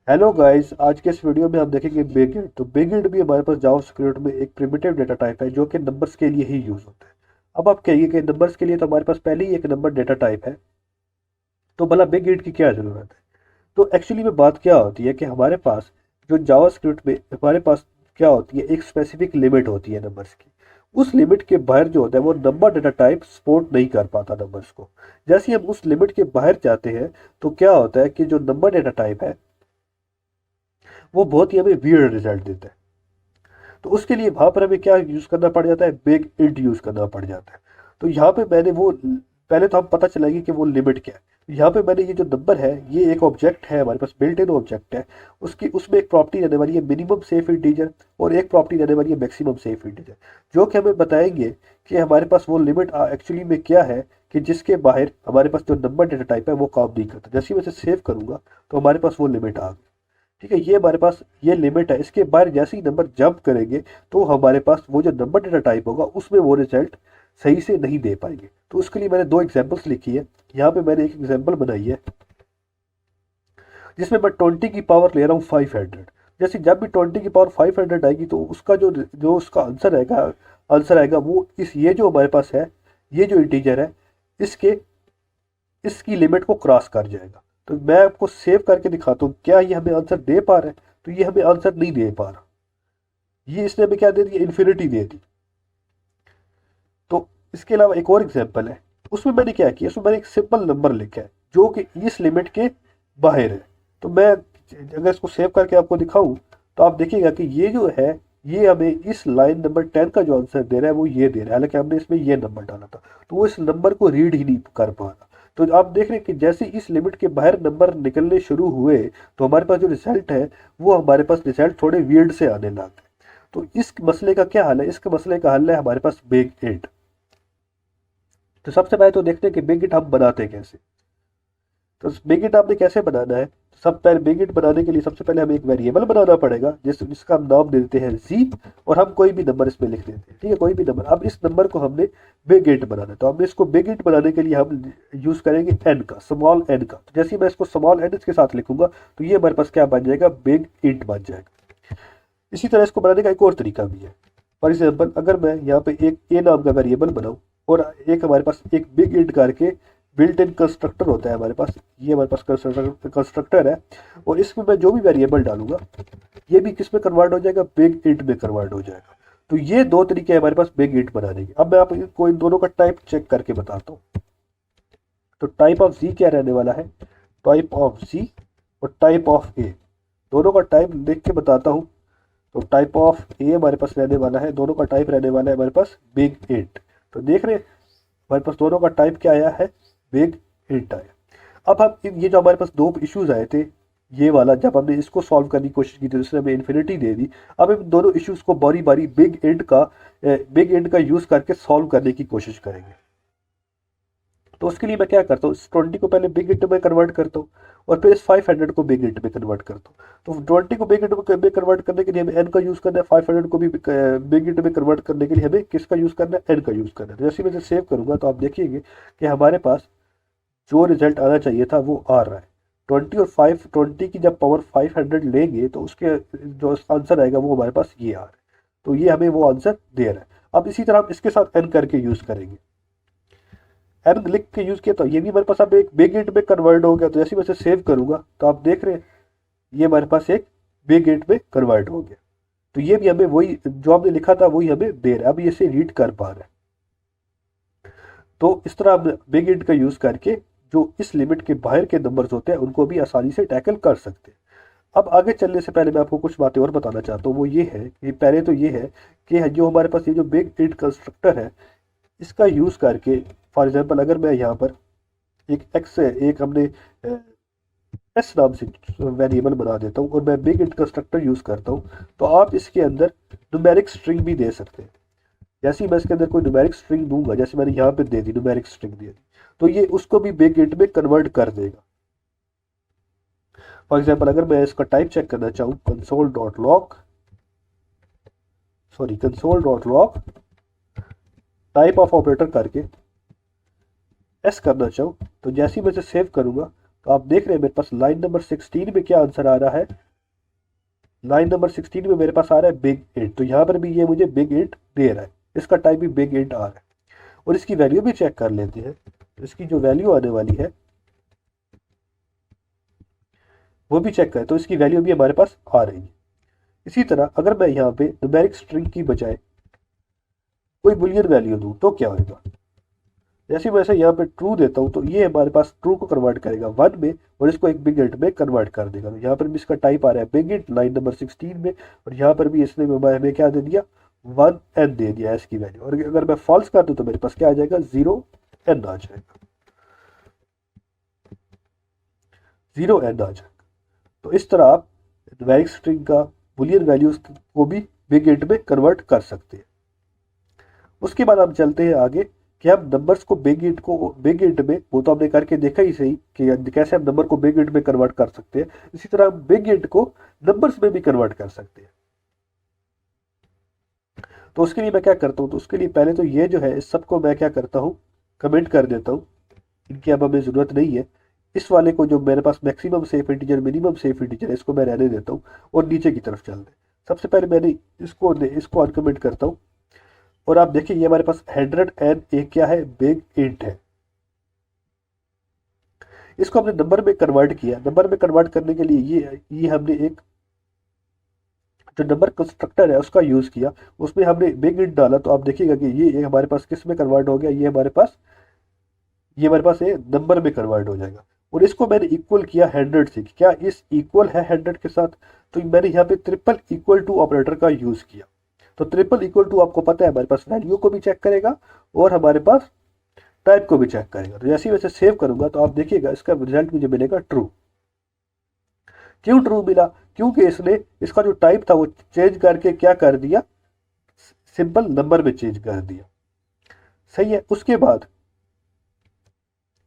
Hello guys, आज के इस वीडियो में हम देखेंगे बिग इंट। तो बिग इंट भी हमारे पास जावास्क्रिप्ट में एक प्रिमिटिव डेटा टाइप है जो कि नंबर्स के लिए ही यूज होता है। अब आप कहिए कि नंबर्स के लिए तो हमारे पास पहले ही एक नंबर डेटा टाइप है, तो भला बिग इंट की क्या जरूरत है। तो एक्चुअली में बात क्या होती है कि हमारे पास जो जावास्क्रिप्ट में हमारे पास क्या होती है, एक स्पेसिफिक लिमिट होती है नंबर्स की। उस लिमिट के बाहर जो होता है वो नंबर डेटा टाइप सपोर्ट नहीं कर पाता नंबर्स को। जैसे ही हम उस लिमिट के बाहर जाते हैं तो क्या होता है कि जो नंबर डेटा टाइप है वो बहुत ही हमें वियर्ड रिजल्ट देता है। तो उसके लिए वहां पर हमें क्या यूज करना पड़ जाता है, बिग इंट यूज करना पड़ जाता है। तो यहाँ पे मैंने वो पहले तो हम पता चलेगी कि वो लिमिट क्या है। यहाँ पे मैंने ये जो नंबर है ये एक ऑब्जेक्ट है, हमारे पास बिल्ट इन ऑब्जेक्ट है। उसकी उसमें एक प्रॉपर्टी रहने वाली है मिनिमम सेफ इंटीजर और एक प्रॉपर्टी रहने वाली है मैक्सिमम सेफ इंटीजर, जो कि हमें बताएंगे कि हमारे पास वो लिमिट एक्चुअली में क्या है कि जिसके बाहर हमारे पास जो नंबर डेटा टाइप है वो काम नहीं करता। जैसे ही मैं इसे सेव करूंगा तो हमारे पास वो लिमिट आ गई। ठीक है, ये हमारे पास ये लिमिट है। इसके बाहर जैसे ही नंबर जंप करेंगे तो हमारे पास वो जो नंबर डेटा टाइप होगा उसमें वो रिजल्ट सही से नहीं दे पाएंगे। तो उसके लिए मैंने दो एग्जांपल्स लिखी है। यहाँ पे मैंने एक एग्जांपल बनाई है जिसमें मैं 20 की पावर ले रहा हूँ 500। जैसे जब भी 20 की पावर 500 आएगी तो उसका जो जो उसका आंसर आएगा वो इस ये जो हमारे पास है, ये जो इंटीजर है, इसके इसकी लिमिट को क्रॉस कर जाएगा। तो मैं आपको सेव करके दिखाता हूँ क्या ये हमें आंसर दे पा रहा है। तो ये हमें आंसर नहीं दे पा रहा, ये इसने हमें क्या दे दिया, इन्फिनिटी दे दी। तो इसके अलावा एक और एग्जांपल है, उसमें मैंने क्या किया, उसमें मैंने एक सिंपल नंबर लिखा है जो कि इस लिमिट के बाहर है। तो मैं अगर इसको सेव करके आपको दिखाऊं तो आप देखिएगा कि ये जो है ये हमें इस लाइन नंबर 10 का जो आंसर दे रहा है वो ये दे रहा है, हालांकि हमने इसमें ये नंबर डाला था। तो वो इस नंबर को रीड ही नहीं कर पा रहा। तो आप देख रहे हैं कि जैसे इस लिमिट के बाहर नंबर निकलने शुरू हुए तो हमारे पास जो रिजल्ट है वो हमारे पास रिजल्ट थोड़े वियर्ड से आने लग गए। तो इस मसले का क्या हल है, इसके मसले का हल है हमारे पास बिग इंट। तो सबसे पहले तो देखते हैं कि बिग इंट हम बनाते कैसे। तो बिग इंट आपने कैसे बनाना है, सब पहले बिग इंट बनाने के लिए सबसे पहले हमें एक वेरिएबल बनाना पड़ेगा जिसका हम नाम दे देते हैं जी, और हम कोई भी नंबर इसमें लिख देते हैं। ठीक है, कोई भी नंबर। अब इस नंबर को हमने बिग इंट बनाना है, तो हमने इसको बिग इंट बनाने के लिए हम यूज करेंगे एन का, स्मॉल एन का। तो जैसे ही मैं इसको स्मॉल एन के साथ लिखूंगा तो ये हमारे पास क्या बन जाएगा, बिग इंट बन जाएगा। इसी तरह इसको बनाने का एक और तरीका भी है। फॉर एग्जाम्पल अगर मैं यहाँ पे एक ए नाम का वेरिएबल बनाऊं और एक हमारे पास एक बिग इंट करके बिल्ट इन कंस्ट्रक्टर होता है हमारे पास, ये हमारे पास कंस्ट्रक्टर है, और इसमें मैं जो भी वेरिएबल डालूंगा ये भी किस में कन्वर्ट हो जाएगा, बिग इंट में कन्वर्ट हो जाएगा। तो ये दो तरीके हैं हमारे पास बिग इंट बनाने के। अब मैं आपको इन दोनों का टाइप चेक करके बताता हूँ। तो टाइप ऑफ जी क्या रहने वाला है, टाइप ऑफ जी और टाइप ऑफ ए, दोनों का टाइप देख के बताता हूँ। तो टाइप ऑफ ए हमारे पास रहने वाला है, दोनों का टाइप रहने वाला है हमारे पास बिग इंट। तो देख रहे हैं हमारे पास दोनों का टाइप क्या आया है, बिग इंट आया। अब हम ये जो हमारे पास दो इश्यूज आए थे, ये वाला जब हमने इसको सॉल्व करने की कोशिश की थी उसने हमें इन्फिनिटी दे दी। अब हम दोनों इश्यूज को बारी बारी बिग इंट का यूज करके सॉल्व करने की कोशिश करेंगे। तो उसके लिए मैं क्या करता हूँ, इस 20 को पहले बिग इंट में कन्वर्ट करता हूँ और फिर इस 500 को बिग इंट में कन्वर्ट करता हूँ। तो 20 को बिग इंट में कन्वर्ट करने के लिए हमें एन का यूज करना है, 500 को भी बिग इंट में कन्वर्ट करने के लिए हमें किसका यूज करना है, एन का यूज करना है। तो जैसे मैं इसे सेव करूंगा तो आप देखिएगा कि हमारे पास जो रिजल्ट आना चाहिए था वो आ रहा है। 20 की जब पावर 500 लेंगे तो उसके जो आंसर आएगा वो हमारे पास ये आ रहा है। तो ये हमें वो आंसर दे रहा है। अब इसी तरह हम इसके साथ एन करके यूज करेंगे, एन लिख के यूज किया तो ये भी हमारे पास अब एक बिग इंट में कन्वर्ट हो गया। तो जैसे मैं इसे सेव करूंगा तो आप देख रहे हैं ये हमारे पास एक बिग इंट में कन्वर्ट हो गया। तो ये भी हमें वही जो हमने लिखा था वही हमें दे रहा है, अब ये इसे रीड कर पा रहा है। तो इस तरह हम बिग इंट का यूज करके जो इस लिमिट के बाहर के नंबर्स होते हैं उनको भी आसानी से टैकल कर सकते हैं। अब आगे चलने से पहले मैं आपको कुछ बातें और बताना चाहता हूँ। वो ये है कि पहले तो ये है कि जो हमारे पास ये जो बिग इंट कंस्ट्रक्टर है इसका यूज करके, फॉर एग्जाम्पल अगर मैं यहाँ पर एक हमने एस नाम से वेरिएबल बना देता हूँ और मैं बिग इंट कंस्ट्रक्टर यूज करता हूँ, तो आप इसके अंदर न्यूमेरिक स्ट्रिंग भी दे सकते हैं। जैसे ही मैं इसके अंदर कोई न्यूमेरिक स्ट्रिंग दूंगा, जैसे मैंने यहाँ पे दे दी न्यूमेरिक स्ट्रिंग दे दी, तो ये उसको भी बिग इंट में कन्वर्ट कर देगा। फॉर एग्जाम्पल अगर मैं इसका टाइप चेक करना चाहूँ, console dot log type of operator करके एस करना चाहूँ, तो जैसे ही मैं इसे सेव करूंगा तो आप देख रहे हैं मेरे पास लाइन नंबर 16 में क्या आंसर आ रहा है। लाइन नंबर 16 में मेरे पास आ रहा है बिग 8, तो यहाँ पर भी ये मुझे बिग 8 दे रहा है, इसका टाइप भी बिग 8 आ रहा है। और इसकी वैल्यू भी चेक कर लेते हैं, तो इसकी जो वैल्यू आने वाली है वो भी चेक करें, तो इसकी वैल्यू भी हमारे पास आ रही है। इसी तरह अगर मैं यहाँ पे न्यूमेरिक स्ट्रिंग की बजाय कोई बुलियन वैल्यू दूं तो क्या होगा। जैसे मैं यहाँ पे ट्रू देता हूँ तो ये हमारे पास ट्रू को कन्वर्ट करेगा 1 में और इसको एक बिग इंट में कन्वर्ट कर देगा। तो यहाँ पर भी इसका टाइप आ रहा है बिग इंट लाइन नंबर 16 में, और यहाँ पर भी इसने हमें क्या दे दिया 1n दे दिया इसकी वैल्यू। और अगर मैं फॉल्स कर दूँ तो मेरे पास क्या आ जाएगा 0n आ जाएगा, 0n आ जाएगा। तो इस तरह आप न्यूमेरिक स्ट्रिंग का बुलियन वैल्यूज को भी बिग इंट में कन्वर्ट कर सकते हैं। उसके बाद हम चलते हैं आगे कि हम नंबर्स को बिग इंट में, वो तो हमने करके देखा ही सही कि कैसे हम नंबर को बिग इंट में कन्वर्ट कर सकते हैं, इसी तरह हम बिग इंट को नंबर्स में भी कन्वर्ट कर सकते हैं। तो उसके लिए मैं क्या करता हूँ, तो उसके लिए पहले तो ये जो है इस सबको मैं क्या करता हूँ कमेंट कर देता हूँ, इनकी अब हमें ज़रूरत नहीं है। इस वाले को जो मेरे पास maximum safe integer minimum safe integer है इसको मैं रहने देता हूँ और नीचे की तरफ चलते हैं। सबसे पहले मैंने इसको अनकमेंट करता हूँ, और आप देखिए ये हमारे पास 100n क्या है बिग इंट है। इसको हमने नंबर में कन्वर्ट किया, नंबर में कन्वर्ट करने के लिए ये हमने एक जो नंबर कंस्ट्रक्टर है उसका यूज किया, उसमें हमने बिग इंट डाला। तो आप देखिएगा कि ये हमारे पास किस में कन्वर्ट हो गया, ये हमारे पास ये नंबर में कन्वर्ट हो जाएगा। और इसको मैंने इक्वल किया 100 से, क्या इस इक्वल है 100 के साथ, तो मैंने यहाँ पे ट्रिपल इक्वल टू ऑपरेटर का यूज किया। तो ट्रिपल इक्वल टू आपको पता है हमारे पास वैल्यू को भी चेक करेगा और हमारे पास टाइप को भी चेक करेगा। तो जैसे ही वैसे सेव करूंगा तो आप देखिएगा इसका रिजल्ट मुझे मिलेगा ट्रू। क्यों ट्रू मिला, क्योंकि इसने इसका जो टाइप था वो चेंज करके क्या कर दिया, सिंपल नंबर में चेंज कर दिया। सही है। उसके बाद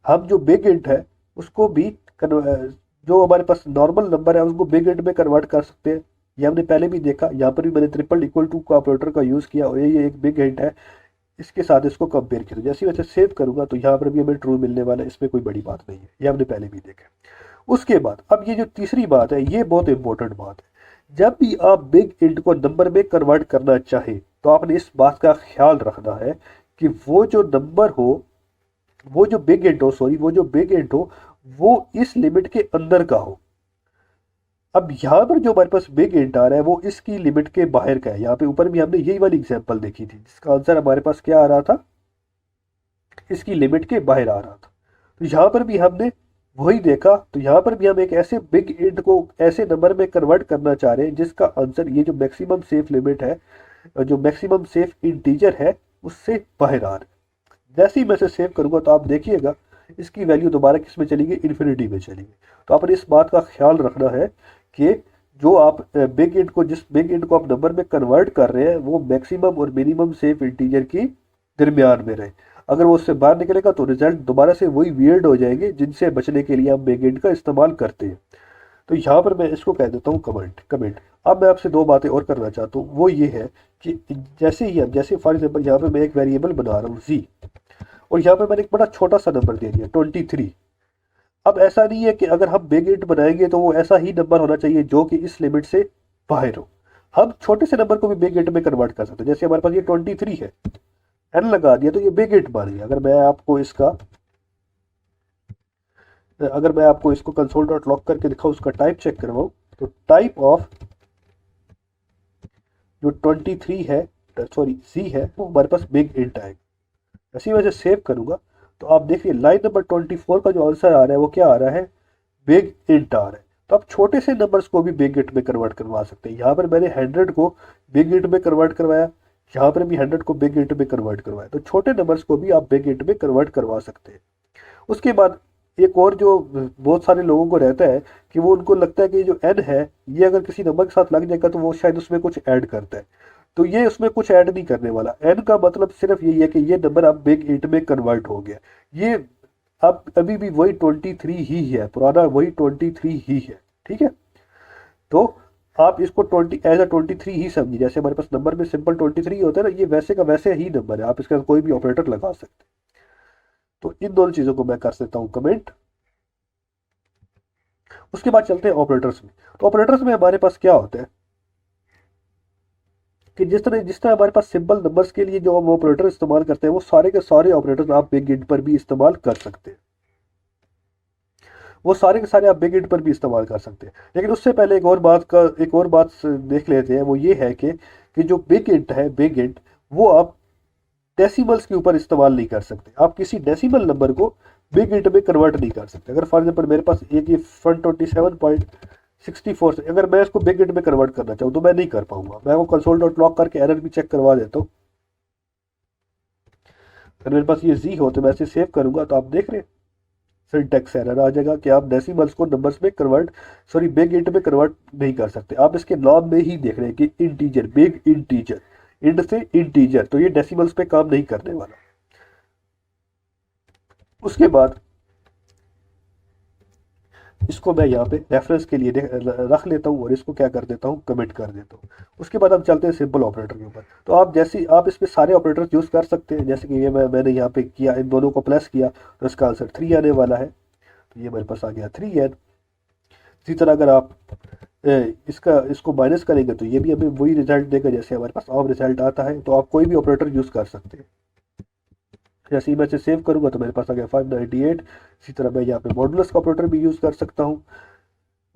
हम जो बिग इंट है उसको भी जो हमारे पास नॉर्मल नंबर है उसको बिग इंट में कन्वर्ट कर सकते हैं। ये हमने पहले भी देखा, यहाँ पर भी मैंने ट्रिपल इक्वल टू का ऑपरेटर का यूज किया और ये एक बिग इंट है, इसके साथ इसको कंपेयर किया। जैसे वैसे सेव करूंगा तो यहाँ पर भी हमें ट्रू मिलने वाला है, इसमें कोई बड़ी बात नहीं है, ये हमने पहले भी देखा। उसके बाद अब ये जो तीसरी बात है ये बहुत इंपॉर्टेंट बात है। जब भी आप बिग इंट को नंबर में कन्वर्ट करना चाहे तो आपने इस बात का ख्याल रखना है कि वो जो नंबर हो, वो जो बिग इंट हो वो इस लिमिट के अंदर का हो। अब यहाँ पर जो हमारे पास बिग इंट आ रहा है वो इसकी लिमिट के बाहर का है। यहाँ पे ऊपर भी हमने यही वाली एग्जांपल देखी थी जिसका आंसर हमारे पास क्या आ रहा था, इसकी लिमिट के बाहर आ रहा था। तो यहाँ पर भी हमने वही देखा, तो यहाँ पर भी हम एक ऐसे बिग इंट को ऐसे नंबर में कन्वर्ट करना चाह रहे हैं जिसका आंसर ये जो मैक्सिमम सेफ लिमिट है, जो मैक्सिमम सेफ इंटीजर है उससे बाहर आ रहा है। जैसे ही मैं इसे सेव करूंगा तो आप देखिएगा इसकी वैल्यू दोबारा किस में चली गई, इन्फिनिटी में चली गई। तो आपने इस बात का ख्याल रखना है कि जो आप जिस बिग इंट को आप नंबर में कन्वर्ट कर रहे हैं वो मैक्सिमम और मिनिमम सेफ इंटीजर की दरमियान में रहे। अगर वो उससे बाहर निकलेगा तो रिजल्ट दोबारा से वही वियर्ड हो जाएंगे जिनसे बचने के लिए हम बिग इंट का इस्तेमाल करते हैं। तो यहाँ पर मैं इसको कह देता हूँ कमेंट। अब मैं आपसे दो बातें और करना चाहता हूँ, वो ये है कि जैसे फॉर एग्जाम्पल यहाँ पे मैं एक वेरिएबल बना रहा हूँ जी, और यहाँ पे मैंने एक बड़ा छोटा सा नंबर दे दिया 23। अब ऐसा नहीं है कि अगर हम बिग इंट बनाएंगे तो वो ऐसा ही नंबर होना चाहिए जो कि इस लिमिट से बाहर हो। हम छोटे से नंबर को भी बिग इंट में कन्वर्ट कर सकते हैं। जैसे हमारे पास ये 23 है, एन लगा दिया तो ये बिग इंट बन गया। अगर मैं आपको इसको कंसोल डॉट लॉग करके दिखाऊं, उसका टाइप चेक करवाऊं, तो टाइप ऑफ जो 23 है, सॉरी सी है, वो हमारे पास बिग इंट आएगा। ऐसी वजह से सेव करूंगा तो आप देखिए लाइन नंबर 24 का जो आंसर आ रहा है वो क्या आ रहा है, बिग इंट आ रहा है। तो आप छोटे से नंबर्स को भी बिग इंट में कन्वर्ट करवा सकते हैं। यहाँ पर मैंने 100 को बिग इंट में कन्वर्ट करवाया, यहाँ पर भी 100 को बिग इंट में कन्वर्ट करवाया। तो छोटे नंबर्स को भी आप बिग इंट में कन्वर्ट करवा सकते हैं। उसके बाद एक और जो बहुत सारे लोगों को रहता है कि वो उनको लगता है कि जो n है ये अगर किसी नंबर के साथ लग जाएगा तो वो शायद उसमें कुछ ऐड करता है। तो ये उसमें कुछ ऐड नहीं करने वाला। n का मतलब सिर्फ यही है कि ये नंबर अब बिग इंट में कन्वर्ट हो गया। ये अब अभी भी वही 23 ही है, पुराना वही 23 ही है। ठीक है, तो आप इसको 20 एज अ 23 ही समझिए। जैसे हमारे पास नंबर में सिंपल 23 होता है ना, ये वैसे का वैसे ही नंबर है, आप इसका कोई भी ऑपरेटर लगा सकते हैं। तो इन दोनों चीज़ों को मैं कर सकता हूँ कमेंट। उसके बाद चलते हैं ऑपरेटर्स में। तो ऑपरेटर्स में हमारे पास क्या होता है कि जिस तरह हमारे पास सिंपल नंबर्स के लिए जो हम ऑपरेटर इस्तेमाल करते हैं वो सारे के सारे ऑपरेटर्स आप बिग इंट पर भी इस्तेमाल कर सकते हैं। वो सारे के सारे आप बिग इंट पर भी इस्तेमाल कर सकते हैं। लेकिन उससे पहले एक और बात देख लेते हैं, वो ये है कि जो बिग इंट है, बिग इंट, वो आप डेसिमल्स के ऊपर इस्तेमाल नहीं कर सकते। आप किसी डेसिमल नंबर को बिग इंट में कन्वर्ट नहीं कर सकते। अगर फॉर एग्जाम्पल मेरे पास एक ये 127.64 से अगर मैं इसको बिग इंट में कन्वर्ट करना चाहूँ तो मैं नहीं कर पाऊंगा। मैं वो कंसोल डॉट लॉग करके एरर भी चेक करवा देता हूँ। अगर मेरे पास ये जी हो तो मैं इसे सेव करूंगा तो आप देख रहे हैं सिंटैक्स एरर आ जाएगा कि आप डेसिमल्स को नंबर्स में कन्वर्ट, सॉरी बिग इंट में कन्वर्ट नहीं कर सकते। आप इसके नाम में ही देख रहे हैं कि इंटीजर, बिग इंटीजर, इंट से इंटीजर, तो ये डेसिमल्स पे काम नहीं करने वाला। उसके बाद इसको मैं यहाँ पे रेफरेंस के लिए रख लेता हूँ और इसको क्या कर देता हूँ, कमिट कर देता हूँ। उसके बाद हम चलते हैं सिंपल ऑपरेटर के ऊपर। तो आप इसमें सारे ऑपरेटर्स यूज़ कर सकते हैं। जैसे कि ये मैंने यहाँ पे किया, इन दोनों को प्लस किया तो इसका आंसर 3 आने वाला है। तो ये मेरे पास आ गया 3n। इसी तरह अगर आप इसको माइनस करेंगे तो ये भी हमें वही रिजल्ट देगा जैसे हमारे पास आम रिजल्ट आता है। तो आप कोई भी ऑपरेटर यूज़ कर सकते हैं। जैसे ही मैं इसे सेव करूंगा तो मेरे पास आ गया 598। इसी तरह मैं यहाँ पे मॉडुलस का ऑपरेटर भी यूज़ कर सकता हूँ।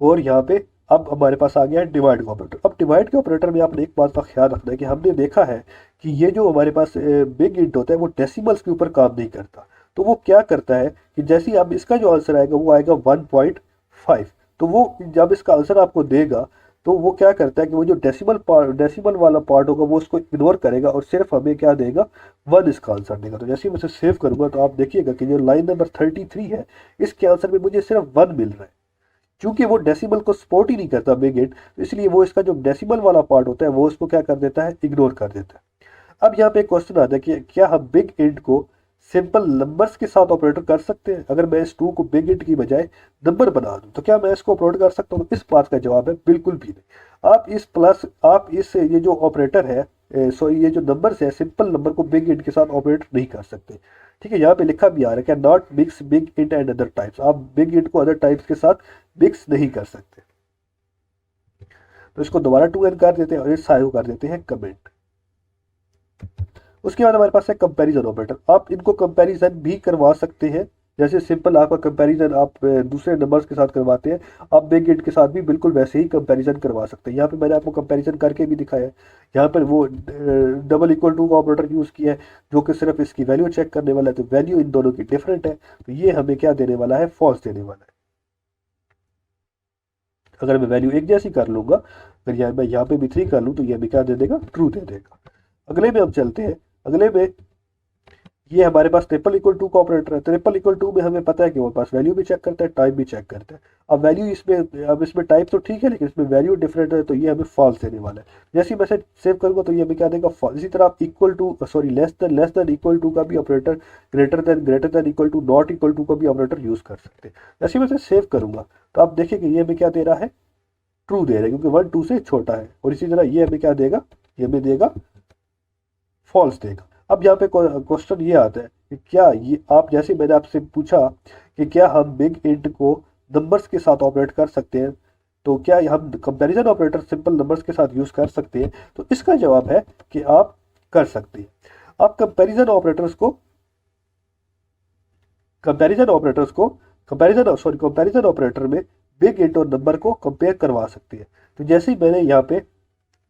और यहाँ पे अब हमारे पास आ गया है डिवाइड का ऑपरेटर। अब डिवाइड के ऑपरेटर में आपने एक बात का ख्याल रखना है कि हमने देखा है कि ये जो हमारे पास बिग इंट होता है वो डेसिमल्स के ऊपर काम नहीं करता। तो वो क्या करता है कि जैसे ही अब इसका जो आंसर आएगा वो आएगा 1.5। तो वो जब इसका आंसर आपको देगा तो वो क्या करता है कि वो जो डेसिमल वाला पार्ट होगा वो उसको इग्नोर करेगा और सिर्फ हमें क्या देगा, 1 इसका आंसर देगा। तो जैसे ही मैं इसे सेव करूंगा तो आप देखिएगा कि जो लाइन नंबर 33 है इसके आंसर में मुझे सिर्फ 1 मिल रहा है। क्योंकि वो डेसिमल को सपोर्ट ही नहीं करता बिग इंट, तो इसलिए वो इसका जो डेसिमल वाला पार्ट होता है वो उसको क्या कर देता है, इग्नोर कर देता है। अब यहाँ पे एक क्वेश्चन आता है कि क्या हम बिग इंट को सिंपल नंबर्स के साथ ऑपरेटर कर सकते हैं? अगर मैं इस 2 को बिग इंट की बजाय नंबर बना दूं तो क्या मैं इसको ऑपरेट कर सकता हूँ? इस बात का जवाब है बिल्कुल भी नहीं। आप इस ये जो ऑपरेटर है, सॉरी ये जो नंबर्स है, सिंपल नंबर को बिग इंट के साथ ऑपरेट नहीं कर सकते। ठीक है, यहाँ पे लिखा भी आ रहा है कि not mix big int and other types. आप बिग इंट को अदर टाइप्स के साथ मिक्स नहीं कर सकते। तो इसको दोबारा 2n कर देते हैं और इस साइड को कर देते हैं कमेंट। उसके बाद हमारे पास है कंपैरिजन ऑपरेटर। आप इनको कंपैरिजन भी करवा सकते हैं। जैसे सिंपल आपका कंपैरिजन आप दूसरे नंबर्स के साथ करवाते हैं, आप बिग इंट के साथ भी बिल्कुल वैसे ही कंपैरिजन करवा सकते हैं। यहाँ पे मैंने आपको कंपैरिजन करके भी दिखाया है। यहाँ पर वो डबल इक्वल टू का ऑपरेटर यूज़ किया है जो कि सिर्फ इसकी वैल्यू चेक करने वाला है। तो वैल्यू इन दोनों की डिफरेंट है, तो ये हमें क्या देने वाला है, फॉल्स देने वाला है। अगर मैं वैल्यू एक जैसी कर लूंगा, अगर मैं यहाँ पे भी 3 कर लूँ तो ये हमें क्या दे देगा, ट्रू दे देगा। अगले में हम चलते हैं। अगले में ये हमारे पास ट्रिपल इक्वल टू का ऑपरेटर है। ट्रिपल इक्वल टू में हमें पता है कि वो पास वैल्यू भी चेक करता है, टाइप भी चेक करता है। अब इसमें टाइप तो ठीक है लेकिन इसमें वैल्यू डिफरेंट है, तो ये हमें फॉल्स देने वाला है। जैसे ही मैं सेव करूंगा तो ये हमें क्या देगा, फॉल्स। इसी तरह आप equal to, sorry less than equal to का भी operator, greater than equal to, not equal to का भी ऑपरेटर यूज कर सकते हैं। जैसे ही मैं सेव करूंगा तो आप देखिए कि ये हमें क्या दे रहा है, ट्रू दे रहा है, क्योंकि 1 2 से छोटा है। और इसी तरह ये हमें क्या देगा, ये हमें देगा फॉल्स देगा। अब यहाँ पे क्वेश्चन ये आता है कि क्या ये, आप जैसे मैंने आपसे पूछा कि क्या हम बिग इंट को नंबर्स के साथ ऑपरेट कर सकते हैं, तो क्या हम कंपैरिजन ऑपरेटर सिंपल नंबर्स के साथ यूज कर सकते हैं? तो इसका जवाब है कि आप कर सकते हैं। आप कंपैरिजन ऑपरेटर में बिग इंट और नंबर को कंपेयर करवा सकते हैं। तो जैसे ही मैंने यहाँ पे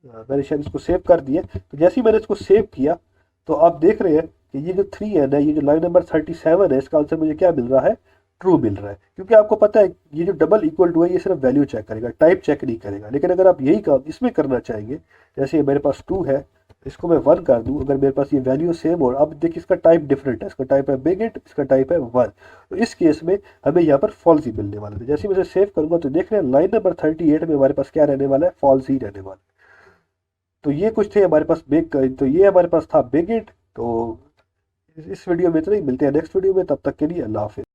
मैंने शायद इसको सेव कर दिया, तो जैसे ही मैंने इसको सेव किया तो आप देख रहे हैं कि ये जो 3n है, ये जो लाइन नंबर 37 है, इसका आंसर मुझे क्या मिल रहा है, ट्रू मिल रहा है। क्योंकि आपको पता है ये जो डबल इक्वल टू है ये सिर्फ वैल्यू चेक करेगा, टाइप चेक नहीं करेगा। लेकिन अगर आप यही काम इसमें करना चाहेंगे, जैसे मेरे पास 2 है, इसको मैं 1 कर दूं, अगर मेरे पास ये वैल्यू सेम हो, अब देखिए इसका टाइप डिफरेंट है, इसका टाइप है बिग इंट, इसका टाइप है 1। तो इस केस में हमें यहाँ पर फॉल्स ही मिलने वाला है। जैसे मैं इसे सेव करूंगा तो देख रहे हैं लाइन नंबर 38 में हमारे पास क्या रहने वाला है, फॉल्स ही रहने वाला है। तो ये कुछ थे हमारे पास तो ये हमारे पास था बिग इंट। तो इस वीडियो में इतना ही, मिलते हैं नेक्स्ट वीडियो में, तब तक के लिए अल्लाह हाफिज़।